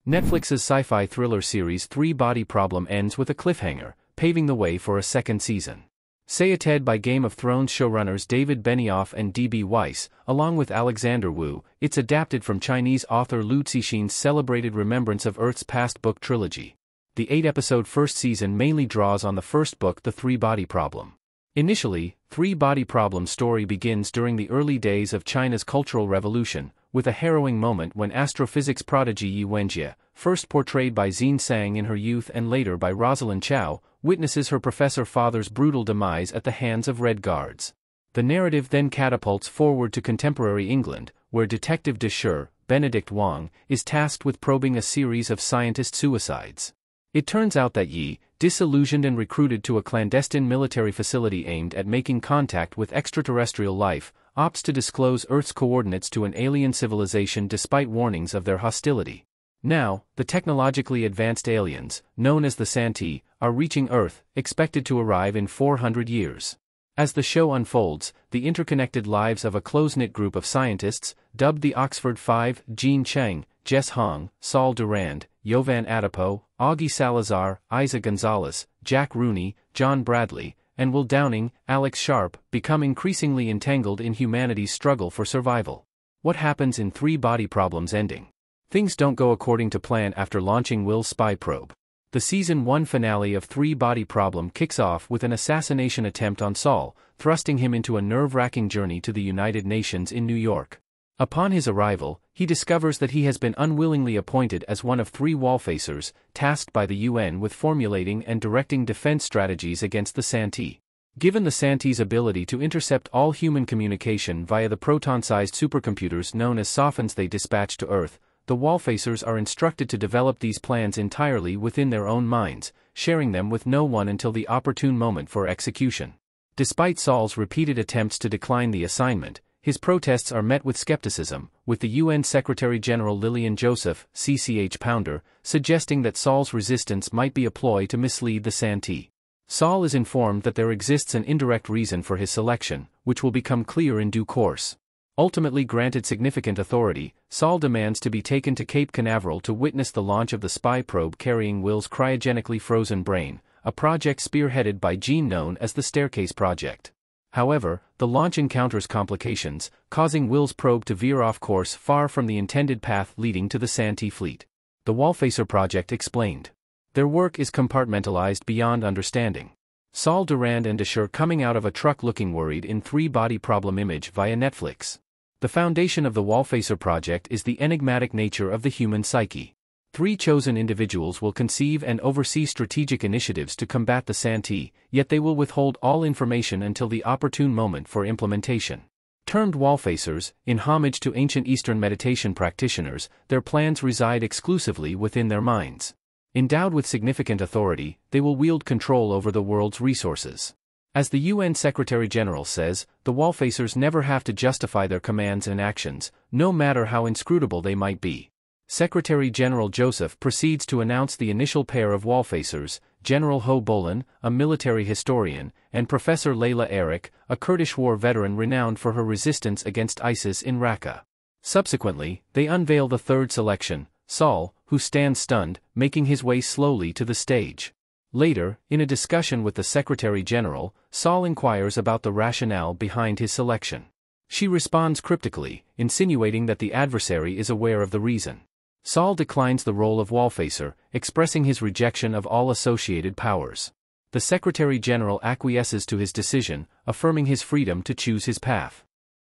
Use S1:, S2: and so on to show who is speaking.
S1: Netflix's sci-fi thriller series Three Body Problem ends with a cliffhanger, paving the way for a second season. Sayated by Game of Thrones showrunners David Benioff and D.B. Weiss, along with Alexander Wu, it's adapted from Chinese author Liu Cixin's celebrated Remembrance of Earth's Past book trilogy. The 8-episode first season mainly draws on the first book, The Three Body Problem. Initially, Three Body Problem's story begins during the early days of China's Cultural Revolution, with a harrowing moment when astrophysics prodigy Yi Wenjie, first portrayed by Xin Sang in her youth and later by Rosalind Chow, witnesses her professor father's brutal demise at the hands of Red Guards. The narrative then catapults forward to contemporary England, where Detective de Sher, Benedict Wong, is tasked with probing a series of scientist suicides. It turns out that Yi, disillusioned and recruited to a clandestine military facility aimed at making contact with extraterrestrial life, opts to disclose Earth's coordinates to an alien civilization despite warnings of their hostility. Now, the technologically advanced aliens, known as the Santee, are reaching Earth, expected to arrive in 400 years. As the show unfolds, the interconnected lives of a close-knit group of scientists, dubbed the Oxford Five, Jean Cheng, Jess Hong, Saul Durand, Jovan Adipo, Augie Salazar, Isa Gonzalez, Jack Rooney, John Bradley, and Will Downing, Alex Sharp, become increasingly entangled in humanity's struggle for survival. What happens in Three Body Problem's ending? Things don't go according to plan after launching Will's spy probe. The Season 1 finale of Three Body Problem kicks off with an assassination attempt on Saul, thrusting him into a nerve-wracking journey to the United Nations in New York. Upon his arrival, he discovers that he has been unwillingly appointed as one of three wallfacers, tasked by the UN with formulating and directing defense strategies against the Santee. Given the Santee's ability to intercept all human communication via the proton-sized supercomputers known as sophons they dispatch to Earth, the wallfacers are instructed to develop these plans entirely within their own minds, sharing them with no one until the opportune moment for execution. Despite Saul's repeated attempts to decline the assignment, his protests are met with skepticism, with the UN Secretary-General Lillian Joseph, CCH Pounder, suggesting that Saul's resistance might be a ploy to mislead the Santee. Saul is informed that there exists an indirect reason for his selection, which will become clear in due course. Ultimately granted significant authority, Saul demands to be taken to Cape Canaveral to witness the launch of the spy probe carrying Will's cryogenically frozen brain, a project spearheaded by Jean known as the Staircase Project. However, the launch encounters complications, causing Will's probe to veer off course far from the intended path leading to the Santee fleet. The Wallfacer Project explained. Their work is compartmentalized beyond understanding. Saul Durand and Desher coming out of a truck looking worried in Three Body Problem image via Netflix. The foundation of the Wallfacer Project is the enigmatic nature of the human psyche. Three chosen individuals will conceive and oversee strategic initiatives to combat the Santee, yet they will withhold all information until the opportune moment for implementation. Termed wallfacers, in homage to ancient Eastern meditation practitioners, their plans reside exclusively within their minds. Endowed with significant authority, they will wield control over the world's resources. As the UN Secretary-General says, the wallfacers never have to justify their commands and actions, no matter how inscrutable they might be. Secretary-General Joseph proceeds to announce the initial pair of wallfacers, General Ho Bolan, a military historian, and Professor Layla Eric, a Kurdish war veteran renowned for her resistance against ISIS in Raqqa. Subsequently, they unveil the third selection, Saul, who stands stunned, making his way slowly to the stage. Later, in a discussion with the Secretary-General, Saul inquires about the rationale behind his selection. She responds cryptically, insinuating that the adversary is aware of the reason. Saul declines the role of wallfacer, expressing his rejection of all associated powers. The Secretary-General acquiesces to his decision, affirming his freedom to choose his path.